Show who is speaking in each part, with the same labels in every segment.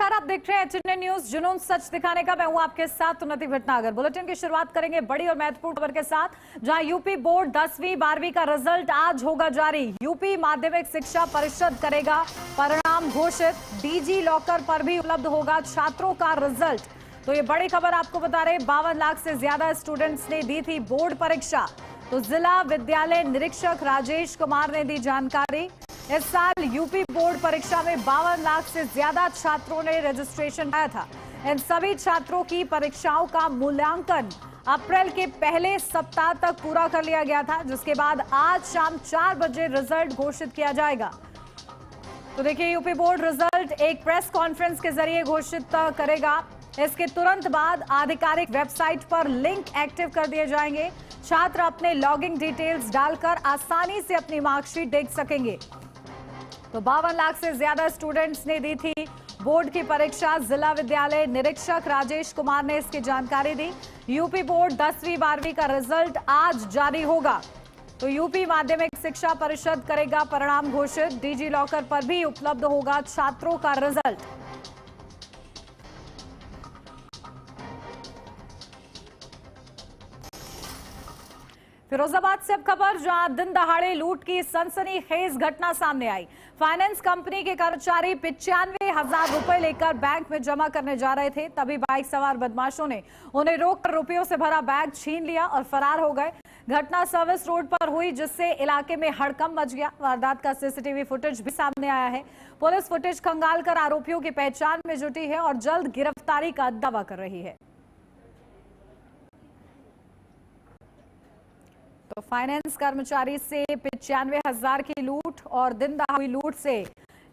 Speaker 1: नमस्कार, आप देख रहे हैं एचएनए न्यूज, जुनून सच दिखाने का। मैं हूं आपके साथ उन्नति भटनागर। बुलेटिन की शुरुआत करेंगे बड़ी और महत्वपूर्ण खबर के साथ, जहां यूपी बोर्ड 10वीं 12वीं का रिजल्ट आज होगा जारी। यूपी माध्यमिक शिक्षा परिषद करेगा परिणाम घोषित। डीजी लॉकर पर भी उपलब्ध होगा छात्रों का रिजल्ट। तो ये बड़ी खबर आपको बता रहे, 52 लाख से ज्यादा स्टूडेंट्स ने दी थी बोर्ड परीक्षा। तो जिला विद्यालय निरीक्षक राजेश कुमार ने दी जानकारी। इस साल यूपी बोर्ड परीक्षा में 52 लाख से ज्यादा छात्रों ने रजिस्ट्रेशन किया था। इन सभी छात्रों की परीक्षाओं का मूल्यांकन अप्रैल के पहले सप्ताह तक पूरा कर लिया गया था, जिसके बाद आज शाम 4 बजे रिजल्ट घोषित किया जाएगा। तो देखिए, यूपी बोर्ड रिजल्ट एक प्रेस कॉन्फ्रेंस के जरिए घोषित करेगा। इसके तुरंत बाद आधिकारिक वेबसाइट पर लिंक एक्टिव कर दिए जाएंगे। छात्र अपने लॉगिन डिटेल्स डालकर आसानी से अपनी मार्कशीट देख सकेंगे। तो 52 लाख से ज्यादा स्टूडेंट्स ने दी थी बोर्ड की परीक्षा। जिला विद्यालय निरीक्षक राजेश कुमार ने इसकी जानकारी दी। यूपी बोर्ड 10वीं 12वीं का रिजल्ट आज जारी होगा। तो यूपी माध्यमिक शिक्षा परिषद करेगा परिणाम घोषित। डीजी लॉकर पर भी उपलब्ध होगा छात्रों का रिजल्ट। फिरोजाबाद से अब खबर, जहां दिन दहाड़े लूट की सनसनीखेज घटना सामने आई। फाइनेंस कंपनी के कर्मचारी 95,000 रुपए लेकर बैंक में जमा करने जा रहे थे, तभी बाइक सवार बदमाशों ने उन्हें रोककर रुपयों से भरा बैग छीन लिया और फरार हो गए। घटना सर्विस रोड पर हुई, जिससे इलाके में हड़कंप मच गया। वारदात का सीसीटीवी फुटेज भी सामने आया है। पुलिस फुटेज खंगालकर आरोपियों की पहचान में जुटी है और जल्द गिरफ्तारी का दावा कर रही है। तो फाइनेंस कर्मचारी से 95,000 की लूट और दिन दहाड़े लूट से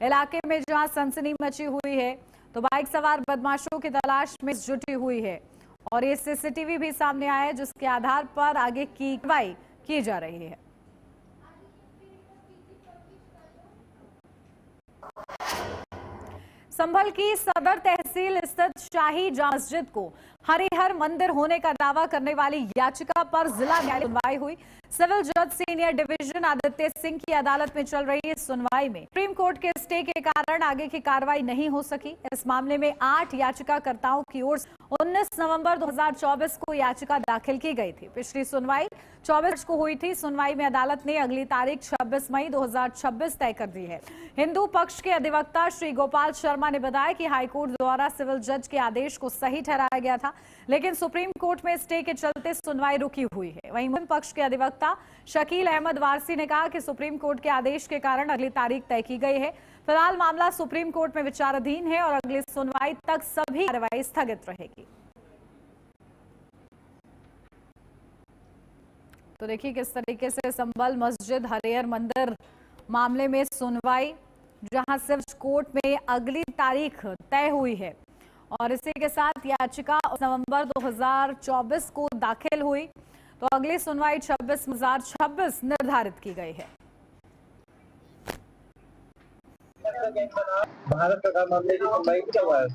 Speaker 1: इलाके में जहां सनसनी मची हुई है, तो बाइक सवार बदमाशों की तलाश में जुटी हुई है। और ये सीसीटीवी भी सामने आया है, जिसके आधार पर आगे की कार्रवाई की जा रही है। संभल की सदर तहसील स्थित शाही जामा मस्जिद को हरिहर मंदिर होने का दावा करने वाली याचिका पर जिला न्यायालय सुनवाई हुई। सिविल जज सीनियर डिवीजन आदित्य सिंह की अदालत में चल रही इस सुनवाई में सुप्रीम कोर्ट के स्टे के कारण आगे की कार्रवाई नहीं हो सकी। इस मामले में 8 याचिकाकर्ताओं की ओर से 19 नवंबर 2024 को याचिका दाखिल की गई थी। पिछली सुनवाई 24 को हुई थी। सुनवाई में अदालत ने अगली तारीख 26 मई 2026 तय कर दी है। हिंदू पक्ष के अधिवक्ता श्री गोपाल शर्मा ने बताया कि हाईकोर्ट द्वारा सिविल जज के आदेश को सही ठहराया गया था, लेकिन सुप्रीम कोर्ट में स्टे के चलते सुनवाई रुकी हुई है। वहीं मुस्लिम पक्ष के अधिवक्ता शकील अहमद वारसी ने कहा कि सुप्रीम कोर्ट के आदेश के कारण अगली तारीख तय की गई है। फिलहाल मामला सुप्रीम कोर्ट में विचाराधीन है और अगली सुनवाई तक सभी कार्रवाई स्थगित रहेगी। तो देखिए किस तरीके से संभल मस्जिद हरिहर मंदिर मामले में सुनवाई, जहां सिर्फ कोर्ट में अगली तारीख तय हुई है। और इसी के साथ याचिका नवंबर 2024 को दाखिल हुई, तो अगली सुनवाई 26/2026 निर्धारित की गई है।
Speaker 2: भारत सरकार मामले की सुनवाई क्या हुआ है?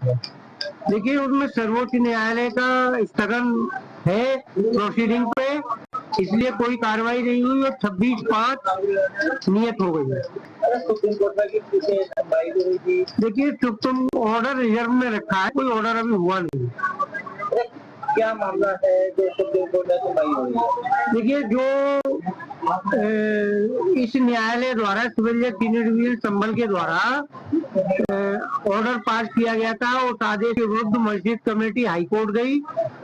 Speaker 3: देखिए, उसमें सर्वोच्च न्यायालय का स्थगन है प्रोसीडिंग पे, इसलिए कोई कार्रवाई नहीं हुई और 26/5 नियत हो गई है।
Speaker 2: सुप्रीम कोर्ट में सुनवाई हुई थी।
Speaker 3: देखिए, सुप्रीम ऑर्डर रिजर्व में रखा है, कोई ऑर्डर अभी हुआ नहीं।
Speaker 2: क्या मामला है जो सुप्रीम कोर्ट में सुनवाई हुई है?
Speaker 3: देखिए, जो इस न्यायालय द्वारा सिविल जज सीनियर डिवीजन संभल के द्वारा ऑर्डर पास किया गया था, उस आदेश के विरुद्ध मस्जिद कमेटी हाईकोर्ट गई।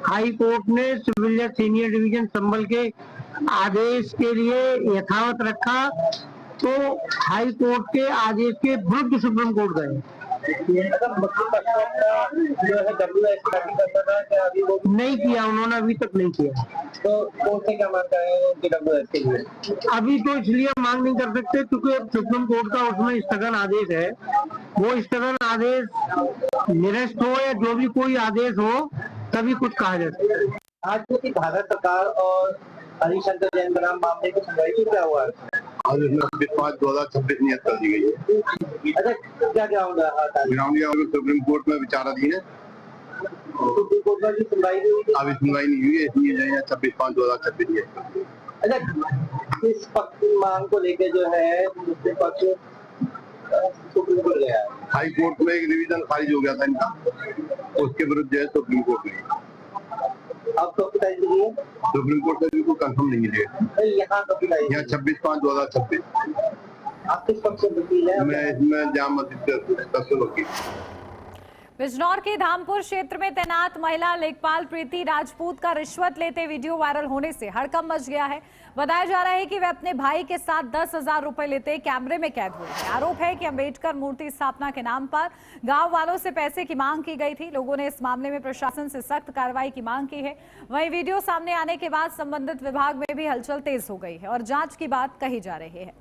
Speaker 3: हाईकोर्ट ने सिविल जज सीनियर डिवीजन संभल के आदेश के लिए यथावत रखा, तो हाईकोर्ट के आदेश के विरुद्ध सुप्रीम कोर्ट गए।
Speaker 2: जो है WSC करता था, क्या अभी वो
Speaker 3: नहीं किया, उन्होंने अभी तक नहीं किया।
Speaker 2: तो कोर्ट से क्या मांग कर रहे हैं WSC के लिए?
Speaker 3: अभी तो इसलिए मांग नहीं कर सकते क्योंकि सुप्रीम कोर्ट का उसमें स्थगन आदेश है। वो स्थगन आदेश निरस्त हो या जो भी कोई आदेश हो, तभी कुछ कहा जा सकता है।
Speaker 2: आज जो कि भारत सरकार और हरिशंकर जैन बनाम मामले की सुनवाई की क्या हुआ?
Speaker 4: आज इसमें 26/5/2026 नियत कर दी गई है।
Speaker 2: अच्छा, क्या ग्राउंड है?
Speaker 4: सुप्रीम कोर्ट में विचाराधीन है।
Speaker 2: सुप्रीम कोर्ट में भी सुनवाई नहीं हुई?
Speaker 4: अभी सुनवाई नहीं हुई है, इसलिए 26/5/2026 नियत कर दी।
Speaker 2: अच्छा, इस पक्ष मांग को लेकर जो है दूसरे पक्ष सुप्रीम कोर्ट गया है।
Speaker 4: हाई कोर्ट में एक रिवीजन खारिज हो गया था इनका, उसके विरुद्ध जो है सुप्रीम कोर्ट में,
Speaker 2: अब कब बताई गई है?
Speaker 4: सुप्रीम कोर्ट का बिल्कुल कंफर्म नहीं है डेट।
Speaker 2: यहाँ कब बताई?
Speaker 4: यहाँ 26/5/2026।
Speaker 2: आप किस पक्ष से वकील है?
Speaker 4: मैं इसमें जाम वकील।
Speaker 1: बिजनौर के धामपुर क्षेत्र में तैनात महिला लेखपाल प्रीति राजपूत का रिश्वत लेते वीडियो वायरल होने से हड़कंप मच गया है। बताया जा रहा है कि वे अपने भाई के साथ 10,000 रुपए लेते कैमरे में कैद हुए हैं। आरोप है कि अंबेडकर मूर्ति स्थापना के नाम पर गांव वालों से पैसे की मांग की गई थी। लोगों ने इस मामले में प्रशासन से सख्त कार्रवाई की मांग की है। वहीं वीडियो सामने आने के बाद संबंधित विभाग में भी हलचल तेज हो गई है और जांच की बात कही जा रही है।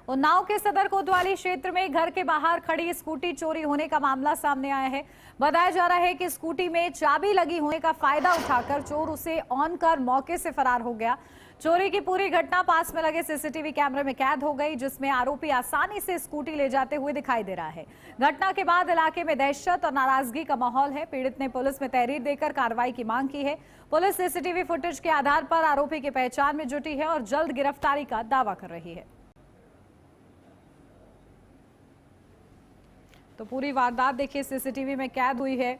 Speaker 1: उन्नाव के सदर कोतवाली क्षेत्र में घर के बाहर खड़ी स्कूटी चोरी होने का मामला सामने आया है। बताया जा रहा है कि स्कूटी में चाबी लगी होने का फायदा उठाकर चोर उसे ऑन कर मौके से फरार हो गया। चोरी की पूरी घटना पास में लगे सीसीटीवी कैमरे में कैद हो गई, जिसमें आरोपी आसानी से स्कूटी ले जाते हुए दिखाई दे रहा है। घटना के बाद इलाके में दहशत और नाराजगी का माहौल है। पीड़ित ने पुलिस में तहरीर देकर कार्रवाई की मांग की है। पुलिस सीसीटीवी फुटेज के आधार पर आरोपी की पहचान में जुटी है और जल्द गिरफ्तारी का दावा कर रही है। तो पूरी वारदात देखिए सीसीटीवी में कैद हुई है।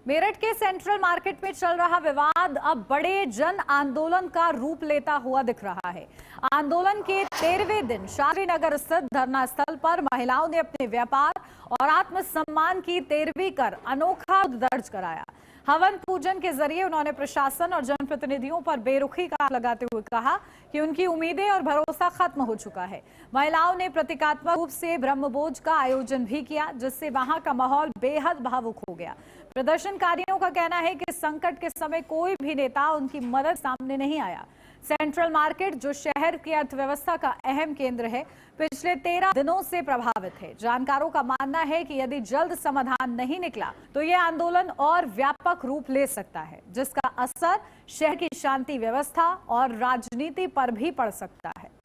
Speaker 1: मेरठ के सेंट्रल मार्केट में चल रहा विवाद अब बड़े जन आंदोलन का रूप लेता हुआ दिख रहा है। आंदोलन के 13वें दिन शास्त्री नगर स्थित धरना स्थल पर महिलाओं ने अपने व्यापार और आत्मसम्मान की तेरवी कर अनोखा दर्ज कराया। हवन पूजन के जरिए उन्होंने प्रशासन और जनप्रतिनिधियों पर बेरुखी का लगाते हुए कहा कि उनकी उम्मीदें और भरोसा खत्म हो चुका है। महिलाओं ने प्रतीकात्मक रूप से ब्रह्मभोज का आयोजन भी किया, जिससे वहां का माहौल बेहद भावुक हो गया। प्रदर्शनकारियों का कहना है कि संकट के समय कोई भी नेता उनकी मदद सामने नहीं आया। सेंट्रल मार्केट, जो शहर की अर्थव्यवस्था का अहम केंद्र है, पिछले 13 दिनों से प्रभावित है। जानकारों का मानना है कि यदि जल्द समाधान नहीं निकला तो यह आंदोलन और व्यापक रूप ले सकता है, जिसका असर शहर की शांति व्यवस्था और राजनीति पर भी पड़ सकता है।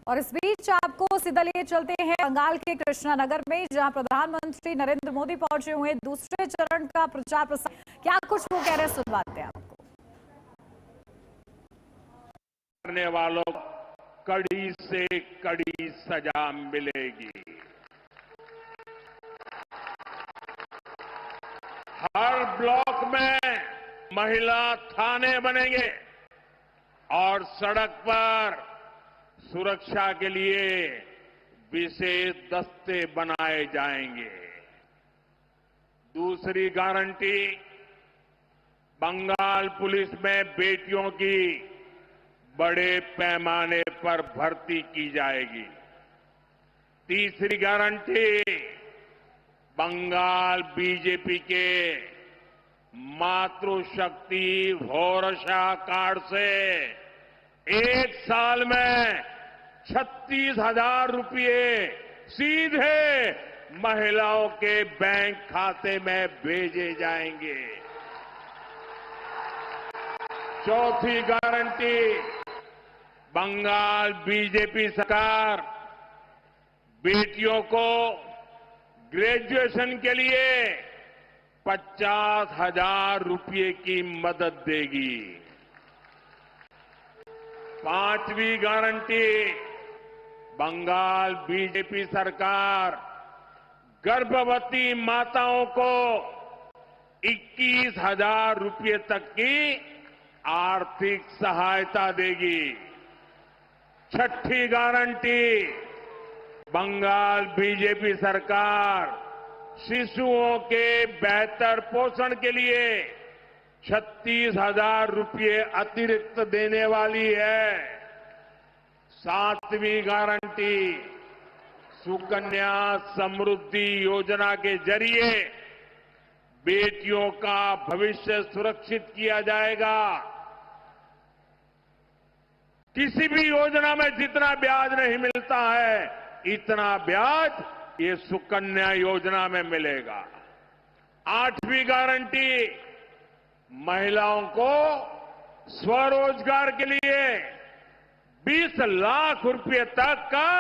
Speaker 1: और इस बीच आपको सीधा लिए चलते हैं बंगाल के कृष्णानगर में, जहां प्रधानमंत्री नरेंद्र मोदी पहुंचे हुए दूसरे चरण का प्रचार प्रसार। क्या कुछ वो कह रहे हैं, सुनवाते हैं आपको।
Speaker 5: करने वालों कड़ी से कड़ी सजा मिलेगी। हर ब्लॉक में महिला थाने बनेंगे और सड़क पर सुरक्षा के लिए विशेष दस्ते बनाए जाएंगे। दूसरी गारंटी, बंगाल पुलिस में बेटियों की बड़े पैमाने पर भर्ती की जाएगी। तीसरी गारंटी, बंगाल बीजेपी के मातृशक्ति भरोसा कार्ड से 1 साल में 36,000 रुपये सीधे महिलाओं के बैंक खाते में भेजे जाएंगे। चौथी गारंटी, बंगाल बीजेपी सरकार बेटियों को ग्रेजुएशन के लिए 50,000 रुपये की मदद देगी। पांचवी गारंटी, बंगाल बीजेपी सरकार गर्भवती माताओं को 21,000 रुपये तक की आर्थिक सहायता देगी। छठी गारंटी, बंगाल बीजेपी सरकार शिशुओं के बेहतर पोषण के लिए 36,000 रुपये अतिरिक्त देने वाली है। सातवीं गारंटी, सुकन्या समृद्धि योजना के जरिए बेटियों का भविष्य सुरक्षित किया जाएगा। किसी भी योजना में जितना ब्याज नहीं मिलता है, इतना ब्याज ये सुकन्या योजना में मिलेगा। 8वीं गारंटी महिलाओं को स्वरोजगार के लिए 20 लाख रुपए तक का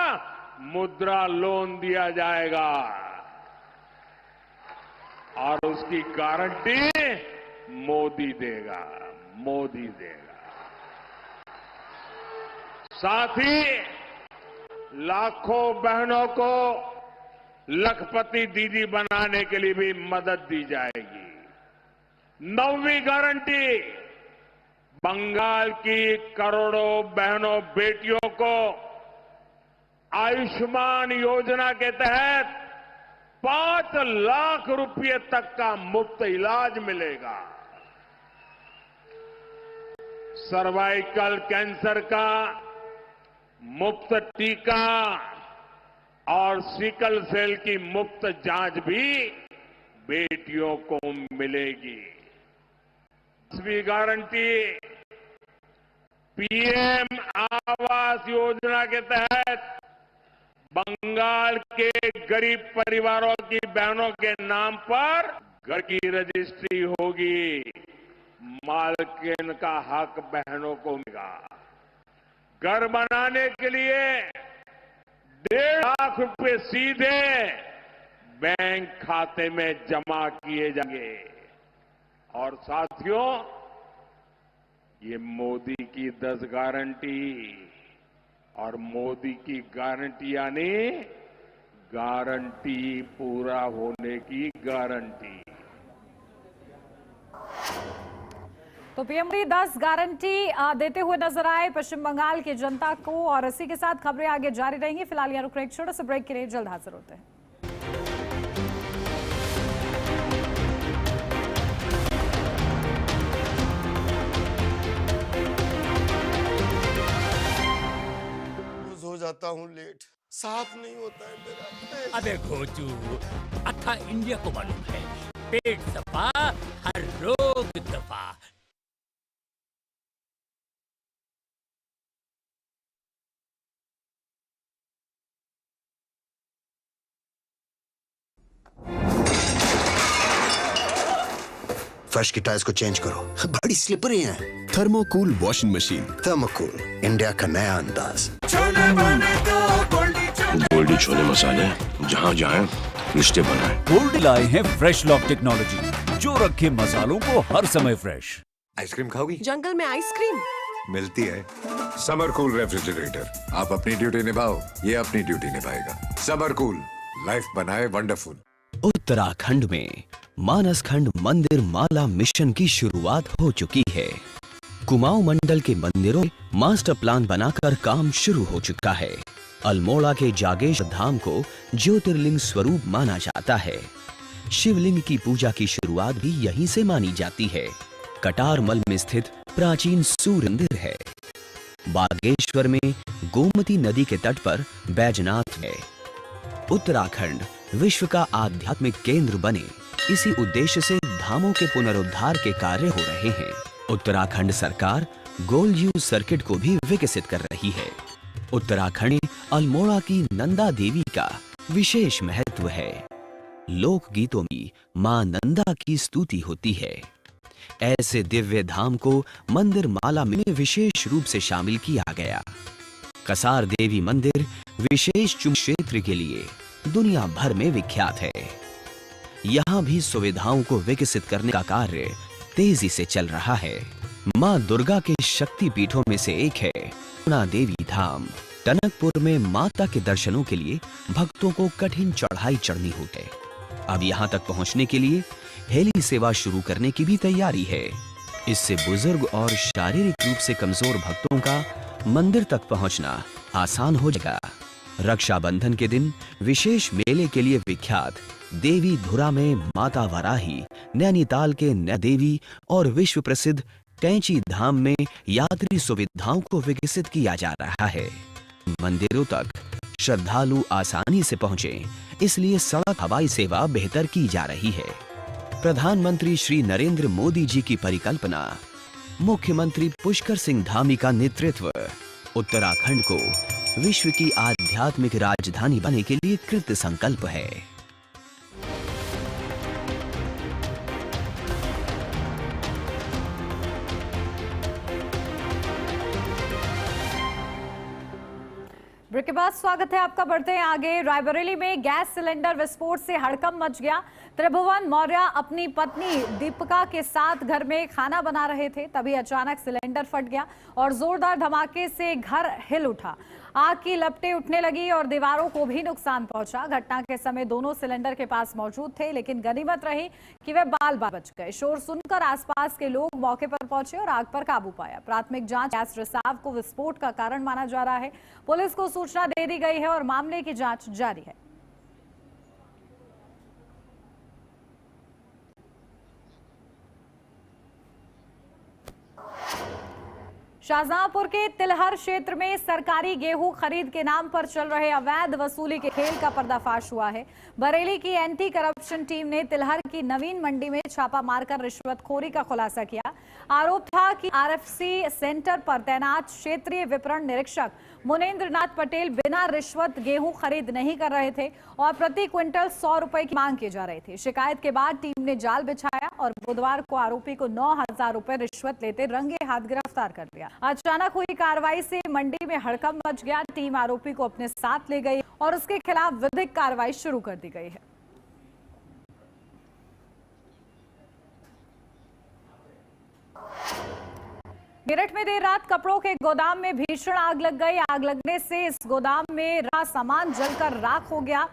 Speaker 5: मुद्रा लोन दिया जाएगा और उसकी गारंटी मोदी देगा, मोदी देगा। साथ ही लाखों बहनों को लखपति दीदी बनाने के लिए भी मदद दी जाएगी। 9वीं गारंटी बंगाल की करोड़ों बहनों बेटियों को आयुष्मान योजना के तहत 5 लाख रुपए तक का मुफ्त इलाज मिलेगा। सर्वाइकल कैंसर का मुफ्त टीका और सिकल सेल की मुफ्त जांच भी बेटियों को मिलेगी। 10वीं गारंटी पीएम आवास योजना के तहत बंगाल के गरीब परिवारों की बहनों के नाम पर घर की रजिस्ट्री होगी। मालकिन का हक बहनों को मिलेगा। घर बनाने के लिए 1.5 लाख रुपए सीधे बैंक खाते में जमा किए जाएंगे। और साथियों, ये मोदी की 10 गारंटी और मोदी की गारंटी यानी गारंटी पूरा होने की गारंटी।
Speaker 1: तो पीएम मोदी 10 गारंटी देते हुए नजर आए पश्चिम बंगाल की जनता को, और इसी के साथ खबरें आगे जारी रहेंगी। फिलहाल यहाँ रुक रहे एक छोटे से ब्रेक के लिए, जल्द हाजिर होते हैं।
Speaker 6: हो जाता हूँ लेट, साफ नहीं होता है मेरा।
Speaker 7: अबे घोचू, अथा इंडिया को मालूम है, पेट सफा हर रोग दफा।
Speaker 8: फर्श की टाइल्स को चेंज करो, बड़ी स्लिपरी हैं।
Speaker 9: थर्मोकूल वॉशिंग मशीन।
Speaker 8: थर्मोकूल, इंडिया का नया अंदाज।
Speaker 9: गोल्डी छोले मसाले, जहाँ जाएं रिश्ते बनाएं।
Speaker 10: गोल्डी लाए हैं फ्रेश लॉक टेक्नोलॉजी, जो रखे मसालों को हर समय फ्रेश।
Speaker 11: आइसक्रीम खाओगी?
Speaker 12: जंगल में आइसक्रीम
Speaker 11: मिलती है। समर कूल रेफ्रिजरेटर, आप अपनी ड्यूटी निभाओ, ये अपनी ड्यूटी निभाएगा। समर कूल, लाइफ बनाए वंडरफुल।
Speaker 13: उत्तराखंड में मानसखंड मंदिर माला मिशन की शुरुआत हो चुकी है। कुमाऊं मंडल के मंदिरों में मास्टर प्लान बनाकर काम शुरू हो चुका है। अल्मोड़ा के जागेश्वर धाम को ज्योतिर्लिंग स्वरूप माना जाता है। शिवलिंग की पूजा की शुरुआत भी यहीं से मानी जाती है। कटारमल में स्थित प्राचीन सूर्य मंदिर है। बागेश्वर में गोमती नदी के तट पर बैजनाथ है। उत्तराखंड विश्व का आध्यात्मिक केंद्र बने, इसी उद्देश्य से धामों के पुनरुद्धार के कार्य हो रहे हैं। उत्तराखंड सरकार गोल्ड यूज सर्किट को भी विकसित कर रही है। उत्तराखंड में अल्मोड़ा की नंदा देवी का विशेष महत्व है। लोकगीतों में मां नंदा की स्तुति होती है। ऐसे दिव्य धाम को मंदिर माला में विशेष रूप से शामिल किया गया। कसार देवी मंदिर विशेष चुम क्षेत्र के लिए दुनिया भर में विख्यात है। यहाँ भी सुविधाओं को विकसित करने का कार्य तेजी से चल रहा है। मां दुर्गा के शक्ति पीठों में से एक है पूर्णा देवी धाम। टनकपुर में माता के दर्शनों के लिए भक्तों को कठिन चढ़ाई चढ़नी होती है। अब यहाँ तक पहुँचने के लिए हेली सेवा शुरू करने की भी तैयारी है। इससे बुजुर्ग और शारीरिक रूप से कमजोर भक्तों का मंदिर तक पहुँचना आसान हो जाएगा। रक्षाबंधन के दिन विशेष मेले के लिए विख्यात देवी धुरा में माता वराही, नैनीताल के नैना देवी और विश्व प्रसिद्ध कैंची धाम में यात्री सुविधाओं को विकसित किया जा रहा है। मंदिरों तक श्रद्धालु आसानी से पहुंचे, इसलिए सड़क हवाई सेवा बेहतर की जा रही है। प्रधानमंत्री श्री नरेंद्र मोदी जी की परिकल्पना, मुख्यमंत्री पुष्कर सिंह धामी का नेतृत्व, उत्तराखंड को विश्व की आध्यात्मिक राजधानी बनने के लिए कृत संकल्प है।
Speaker 1: ब्रेक के बाद स्वागत है आपका। बढ़ते हैं आगे। रायबरेली में गैस सिलेंडर विस्फोट से हड़कंप मच गया। त्रिभुवन मौर्य अपनी पत्नी दीपिका के साथ घर में खाना बना रहे थे, तभी अचानक सिलेंडर फट गया और जोरदार धमाके से घर हिल उठा। आग की लपटें उठने लगी और दीवारों को भी नुकसान पहुंचा। घटना के समय दोनों सिलेंडर के पास मौजूद थे, लेकिन गनीमत रही कि वे बाल बाल बच गए। शोर सुनकर आसपास के लोग मौके पर पहुंचे और आग पर काबू पाया। प्राथमिक जांच गैस रिसाव को विस्फोट का कारण माना जा रहा है। पुलिस को सूचना दे दी गई है और मामले की जांच जारी है। शाहजहांपुर के तिलहर क्षेत्र में सरकारी गेहूं खरीद के नाम पर चल रहे अवैध वसूली के खेल का पर्दाफाश हुआ है। बरेली की एंटी करप्शन टीम ने तिलहर की नवीन मंडी में छापा मारकर रिश्वतखोरी का खुलासा किया। आरोप था कि आरएफसी सेंटर पर तैनात क्षेत्रीय विपणन निरीक्षक मुनेंद्र नाथ पटेल बिना रिश्वत गेहूं खरीद नहीं कर रहे थे और प्रति क्विंटल 100 रुपए की मांग की जा रही थी। शिकायत के बाद टीम ने जाल बिछाया और बुधवार को आरोपी को 9,000 रुपए रिश्वत लेते रंगे हाथ गिरफ्तार कर लिया। अचानक हुई कार्रवाई से मंडी में हड़कंप मच गया। टीम आरोपी को अपने साथ ले गई और उसके खिलाफ विधिक कार्रवाई शुरू कर दी गई है। मेरठ में देर रात कपड़ों के गोदाम में भीषण आग लग गई। आग लगने से इस गोदाम में रखा सामान जलकर राख हो गया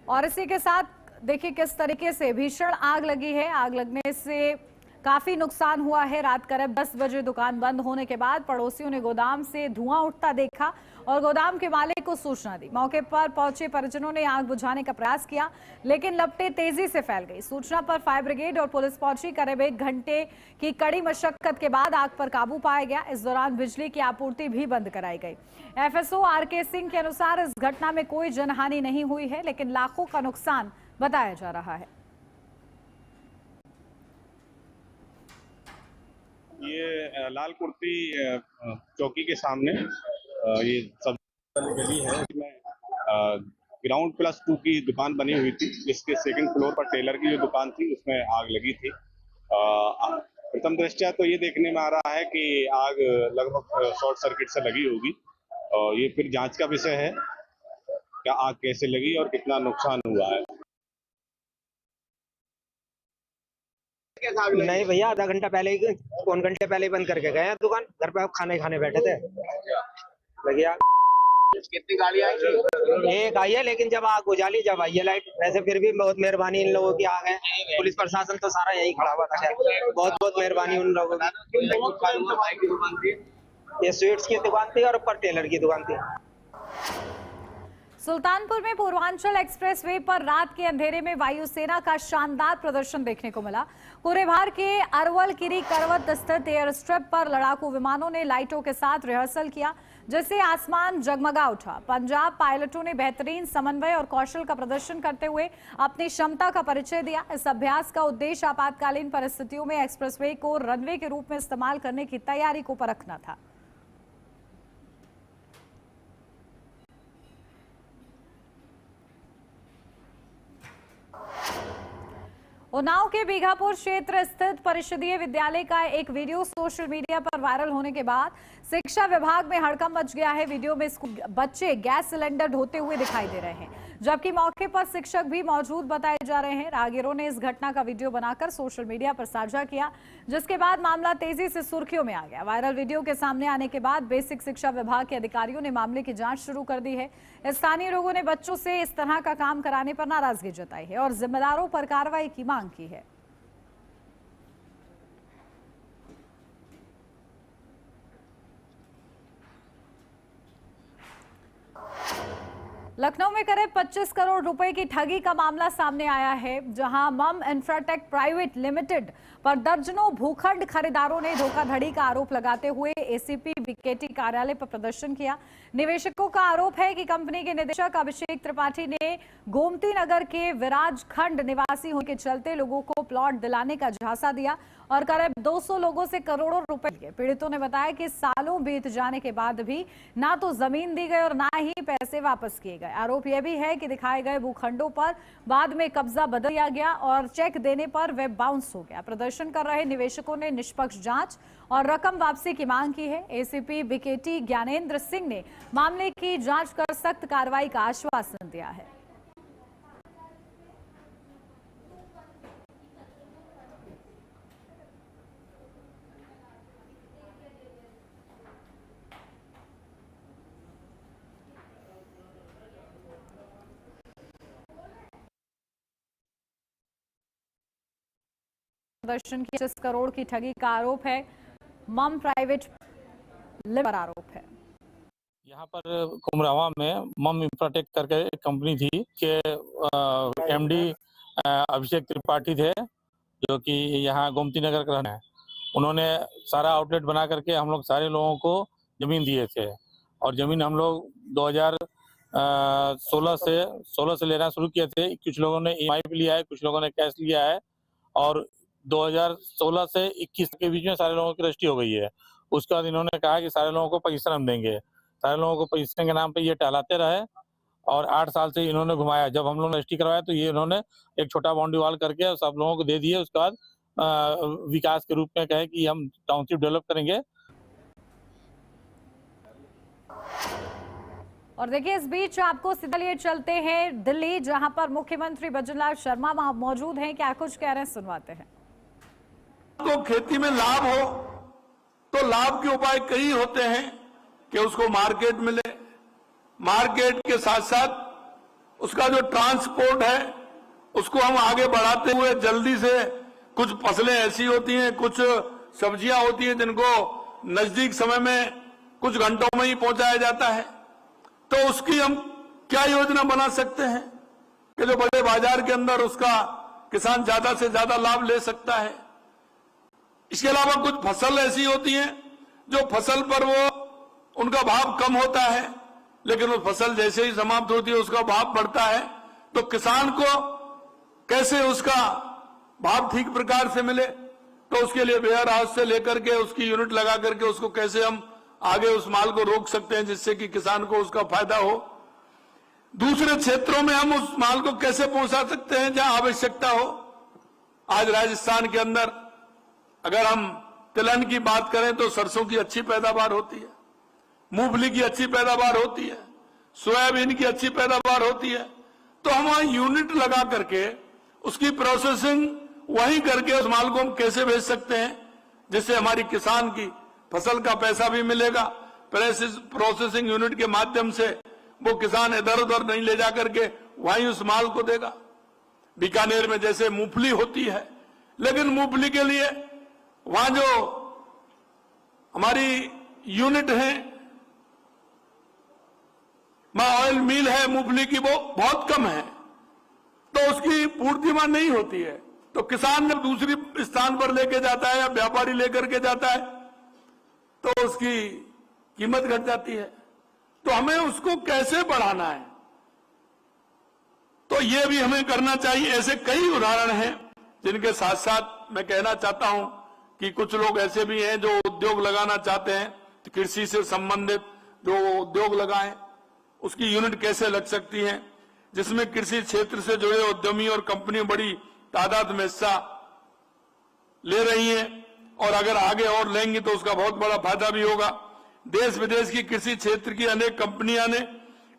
Speaker 1: और इसी के साथ देखिए किस तरीके से भीषण आग लगी है। आग लगने से काफी नुकसान हुआ है। रात करीब 10 बजे दुकान बंद होने के बाद पड़ोसियों ने गोदाम से धुआं उठता देखा और गोदाम के मालिक को सूचना दी। मौके पर पहुंचे परिजनों ने आग बुझाने का प्रयास किया, लेकिन लपटें तेजी से फैल गई। सूचना पर फायर ब्रिगेड और पुलिस पहुंची। करीब 1 घंटे की कड़ी मशक्कत के बाद आग पर काबू पाया गया। इस दौरान बिजली की आपूर्ति भी बंद कराई गई। एफएसओ आरके सिंह के अनुसार इस घटना में कोई जनहानि नहीं हुई है, लेकिन लाखों का नुकसान बताया जा रहा है।
Speaker 12: ये लाल कुर्ती चौकी के सामने ये सब गली है। इसमें ग्राउंड प्लस 2 की दुकान बनी हुई थी। इसके सेकंड फ्लोर पर टेलर की जो दुकान थी उसमें आग लगी थी। प्रथम दृष्टया तो ये देखने में आ रहा है कि आग लगभग शॉर्ट सर्किट से लगी होगी और ये फिर जांच का विषय है, क्या आग कैसे लगी और कितना नुकसान हुआ है।
Speaker 14: नहीं भैया, आधा घंटा पहले ही, पौन घंटे पहले ही बंद करके गए हैं दुकान। घर पे खाने खाने बैठे थे। भैया
Speaker 2: कितनी गाड़ियां आई?
Speaker 14: एक आई है, लेकिन जब आग उजाली जब आई है लाइट। वैसे फिर भी बहुत मेहरबानी इन लोगों की, आ गए। पुलिस प्रशासन तो सारा यही खड़ा हुआ था। बहुत बहुत मेहरबानी उन लोगों की। ये स्वीट्स की दुकान थी और ऊपर टेलर की दुकान थी।
Speaker 1: सुल्तानपुर में पूर्वांचल एक्सप्रेसवे पर रात के अंधेरे में वायुसेना का शानदार प्रदर्शन देखने को मिला। कुरेभार के अरवल किरी करवत स्थित एयर स्ट्रिप पर लड़ाकू विमानों ने लाइटों के साथ रिहर्सल किया, जिससे आसमान जगमगा उठा। पंजाब पायलटों ने बेहतरीन समन्वय और कौशल का प्रदर्शन करते हुए अपनी क्षमता का परिचय दिया। इस अभ्यास का उद्देश्य आपातकालीन परिस्थितियों में एक्सप्रेसवे को रनवे के रूप में इस्तेमाल करने की तैयारी को परखना था। उन्नाव के बीघापुर क्षेत्र स्थित परिषदीय विद्यालय का एक वीडियो सोशल मीडिया पर वायरल होने के बाद शिक्षा विभाग में हड़कंप मच गया है। वीडियो में बच्चे गैस सिलेंडर ढोते हुए दिखाई दे रहे हैं, जबकि मौके पर शिक्षक भी मौजूद बताए जा रहे हैं। राहगीरों ने इस घटना का वीडियो बनाकर सोशल मीडिया पर साझा किया, जिसके बाद मामला तेजी से सुर्खियों में आ गया। वायरल वीडियो के सामने आने के बाद बेसिक शिक्षा विभाग के अधिकारियों ने मामले की जांच शुरू कर दी है। स्थानीय लोगों ने बच्चों से इस तरह का काम कराने पर नाराजगी जताई है और जिम्मेदारों पर कार्रवाई की मांग की है। लखनऊ में करीब 25 करोड़ रुपए की ठगी का मामला सामने आया है, जहां मम इंफ्राटेक प्राइवेट लिमिटेड पर दर्जनों भूखंड खरीदारों ने धोखाधड़ी का आरोप लगाते हुए एसीपी बीकेटी कार्यालय पर प्रदर्शन किया। निवेशकों का आरोप है कि कंपनी के निदेशक अभिषेक त्रिपाठी ने गोमती नगर के विराज खंड निवासी होने के चलते लोगों को प्लॉट दिलाने का झांसा दिया और करीब 200 लोगों से करोड़ों रुपए लिए। पीड़ितों ने बताया कि सालों बीत जाने के बाद भी ना तो जमीन दी गई और ना ही पैसे वापस किए गए। आरोप यह भी है कि दिखाए गए भूखंडों पर बाद में कब्जा बदल दिया गया और चेक देने पर वे बाउंस हो गया। प्रदर्शन कर रहे निवेशकों ने निष्पक्ष जांच और रकम वापसी की मांग की है। एसीपी बीकेटी ज्ञानेंद्र सिंह ने मामले की जांच कर सख्त कार्रवाई का आश्वासन दिया है। प्रदर्शन की 25 करोड़ की ठगी का आरोप है। मम प्राइवेट लिमिटेड आरोप है।
Speaker 15: यहाँ पर कुमरावा में मम इंफ्राटेक करके एक कंपनी थी के एमडी अभिषेक त्रिपाठी थे, जो कि यहाँ गोमती नगर का रहना है। उन्होंने सारा आउटलेट बना करके हम लोग सारे लोगों को जमीन दिए थे और जमीन हम लोग 2016 से लेना शुरू किए थे। कुछ लोगों ने ईएमआई पे लिया है, कुछ लोगों ने कैश लिया है और 2016 से 21 के बीच में सारे लोगों की रजिस्ट्री हो गई है। उसके बाद इन्होंने कहा कि सारे लोगों को पोजीशन हम देंगे। सारे लोगों को पोजीशन के नाम पे ये टहलाते रहे और 8 साल से इन्होंने घुमाया। जब हम लोगों ने रजिस्ट्री करवाया तो ये इन्होंने एक छोटा बाउंड्री वॉल करके सब लोगों को दे दिए। उसके बाद विकास के रूप में कहे कि हम टाउनशिप डेवलप करेंगे।
Speaker 1: और देखिए, इस बीच आपको सीधा लिए चलते हैं दिल्ली, जहां पर मुख्यमंत्री भजनलाल शर्मा वहां मौजूद हैं। क्या कुछ कह रहे हैं, सुनवाते हैं।
Speaker 16: तो खेती में लाभ हो तो लाभ के उपाय कई होते हैं कि उसको मार्केट मिले, मार्केट के साथ साथ उसका जो ट्रांसपोर्ट है उसको हम आगे बढ़ाते हुए जल्दी से, कुछ फसलें ऐसी होती हैं, कुछ सब्जियां होती हैं जिनको नजदीक समय में कुछ घंटों में ही पहुंचाया जाता है, तो उसकी हम क्या योजना बना सकते हैं कि जो बड़े बाजार के अंदर उसका किसान ज्यादा से ज्यादा लाभ ले सकता है। इसके अलावा कुछ फसल ऐसी होती हैं जो फसल पर वो उनका भाव कम होता है, लेकिन वो फसल जैसे ही समाप्त होती है उसका भाव बढ़ता है। तो किसान को कैसे उसका भाव ठीक प्रकार से मिले, तो उसके लिए वेयर हाउस से लेकर के उसकी यूनिट लगा करके उसको कैसे हम आगे उस माल को रोक सकते हैं जिससे कि किसान को उसका फायदा हो। दूसरे क्षेत्रों में हम उस माल को कैसे पहुंचा सकते हैं जहां आवश्यकता हो। आज राजस्थान के अंदर अगर हम तिलहन की बात करें तो सरसों की अच्छी पैदावार होती है, मूंगफली की अच्छी पैदावार होती है, सोयाबीन की अच्छी पैदावार होती है। तो हम वहां यूनिट लगा करके उसकी प्रोसेसिंग वहीं करके उस माल को हम कैसे भेज सकते हैं जिससे हमारी किसान की फसल का पैसा भी मिलेगा। प्रोसेसिंग यूनिट के माध्यम से वो किसान इधर उधर नहीं ले जाकर के वहीं उस माल को देगा। बीकानेर में जैसे मूंगफली होती है, लेकिन मूंगफली के लिए वहां जो हमारी यूनिट है, ऑयल मिल है मूंगफली की, वो बहुत कम है, तो उसकी पूर्ति वहां नहीं होती है। तो किसान जब दूसरी स्थान पर लेके जाता है या व्यापारी लेकर के जाता है तो उसकी कीमत घट जाती है। तो हमें उसको कैसे बढ़ाना है, तो ये भी हमें करना चाहिए। ऐसे कई उदाहरण हैं जिनके साथ साथ मैं कहना चाहता हूं कि कुछ लोग ऐसे भी हैं जो उद्योग लगाना चाहते हैं, तो कृषि से संबंधित जो उद्योग लगाएं, उसकी यूनिट कैसे लग सकती है जिसमें कृषि क्षेत्र से जुड़े उद्यमी और कंपनी बड़ी तादाद में हिस्सा ले रही हैं और अगर आगे और लेंगी तो उसका बहुत बड़ा फायदा भी होगा। देश विदेश की कृषि क्षेत्र की अनेक कंपनियां ने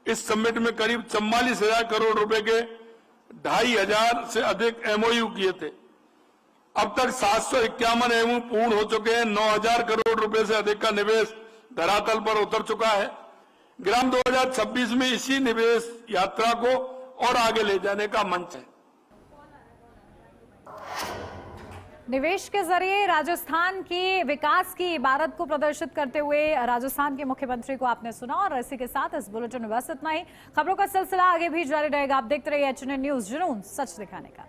Speaker 16: इस समिट में करीब 44,000 करोड़ रुपए के 2,500 से अधिक एमओयू किए थे। अब तक 751 एमओयू पूर्ण हो चुके हैं। 9,000 करोड़ रुपए से अधिक का निवेश धरातल पर उतर चुका है। ग्राम 2026 में इसी निवेश यात्रा को और आगे ले जाने का मंच है।
Speaker 1: निवेश के जरिए राजस्थान की विकास की इबारत को प्रदर्शित करते हुए राजस्थान के मुख्यमंत्री को आपने सुना। और इसी के साथ इस बुलेटिन में बस इतना ही। खबरों का सिलसिला आगे भी जारी रहेगा। आप देखते रहिए HNN न्यूज़, जुनून सच दिखाने का।